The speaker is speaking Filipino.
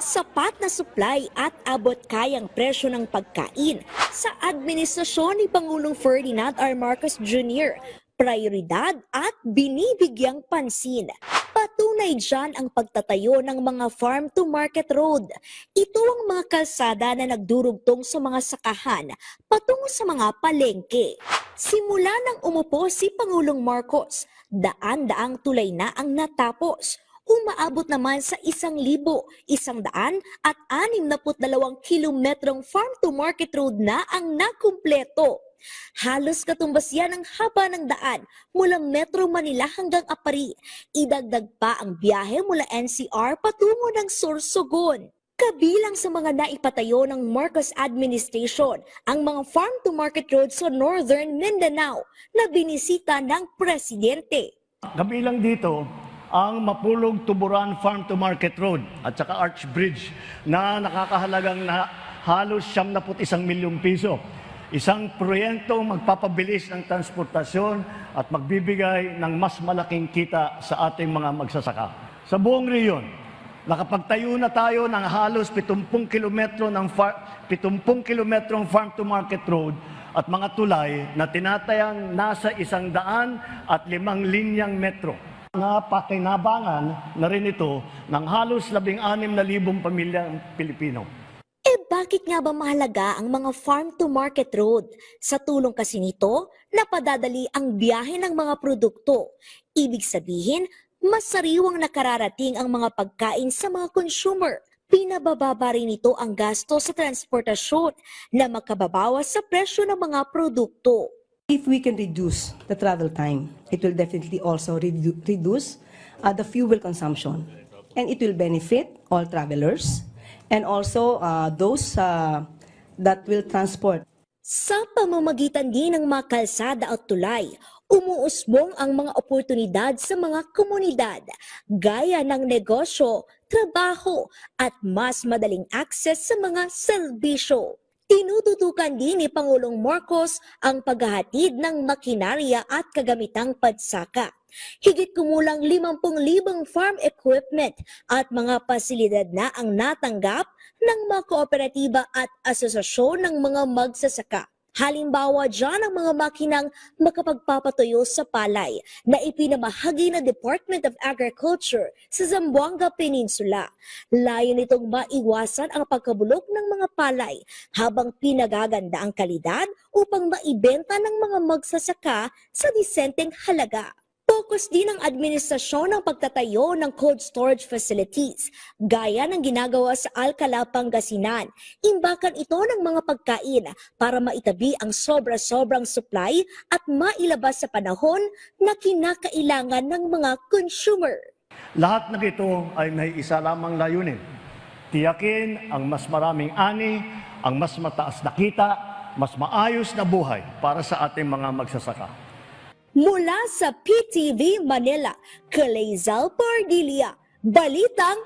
sapat na supply at abot-kayang presyo ng pagkain sa administrasyon ni Pangulong Ferdinand R. Marcos Jr., prioridad at binibigyang pansin. Patunay dyan ang pagtatayo ng mga farm-to-market road. Ito ang mga kalsada na nagdurugtong sa mga sakahan patungo sa mga palengke. Simula nang umupo si Pangulong Marcos, daan-daang tulay na ang natapos. Umaabot naman sa 1,162 kilometrong farm-to-market road na ang nakumpleto. Halos katumbas yan ang haba ng daan mula Metro Manila hanggang Apari. Idagdag pa ang biyahe mula NCR patungo ng Sorsogon. Kabilang sa mga naipatayo ng Marcos administration ang mga farm-to-market roads sa Northern Mindanao na binisita ng presidente. Kabilang dito ang Mapulog-Tuburan Farm-to-Market Road at saka Arch Bridge na nakakahalagang halos 71 milyong piso. Isang proyektong magpapabilis ng transportasyon at magbibigay ng mas malaking kita sa ating mga magsasaka. Sa buong rehiyon, nakapagtayo na tayo ng halos 70 kilometrong farm-to-market road at mga tulay na tinatayang nasa 105 linyang metro. Napakinabangan na rin ito ng halos 16,000 pamilyang Pilipino. Bakit nga ba mahalaga ang mga farm-to-market road? Sa tulong kasi nito, napadadali ang biyahe ng mga produkto. Ibig sabihin, mas sariwang nakararating ang mga pagkain sa mga consumer. Pinabababa rin nito ang gasto sa transportasyon na makababawas sa presyo ng mga produkto. If we can reduce the travel time, it will definitely also reduce the fuel consumption. And it will benefit all travelers and also those that will transport. Sa pamamagitan din ng mga kalsada at tulay, umuusbong ang mga oportunidad sa mga komunidad, gaya ng negosyo, trabaho, at mas madaling akses sa mga serbisyo. Tinututukan din ni Pangulong Marcos ang paghahatid ng makinarya at kagamitang padsaka. Higit kumulang 50,000 farm equipment at mga pasilidad na ang natanggap ng mga kooperatiba at asosasyon ng mga magsasaka. Halimbawa dyan ang mga makinang makapagpapatuyo sa palay na ipinamahagi ng Department of Agriculture sa Zamboanga Peninsula. Layo nitong maiwasan ang pagkabulok ng mga palay habang pinagaganda ang kalidad upang maibenta ng mga magsasaka sa disenteng halaga. Focus din ng administrasyon ng pagtatayo ng cold storage facilities, gaya ng ginagawa sa Alcala, Pangasinan. Imbakan ito ng mga pagkain para maitabi ang sobra-sobrang supply at mailabas sa panahon na kinakailangan ng mga consumer. Lahat ng ito ay may isa lamang layunin. Tiyakin ang mas maraming ani, ang mas mataas na kita, mas maayos na buhay para sa ating mga magsasaka. Mula sa PTV Manila, Kalezal Pardilia, Balitang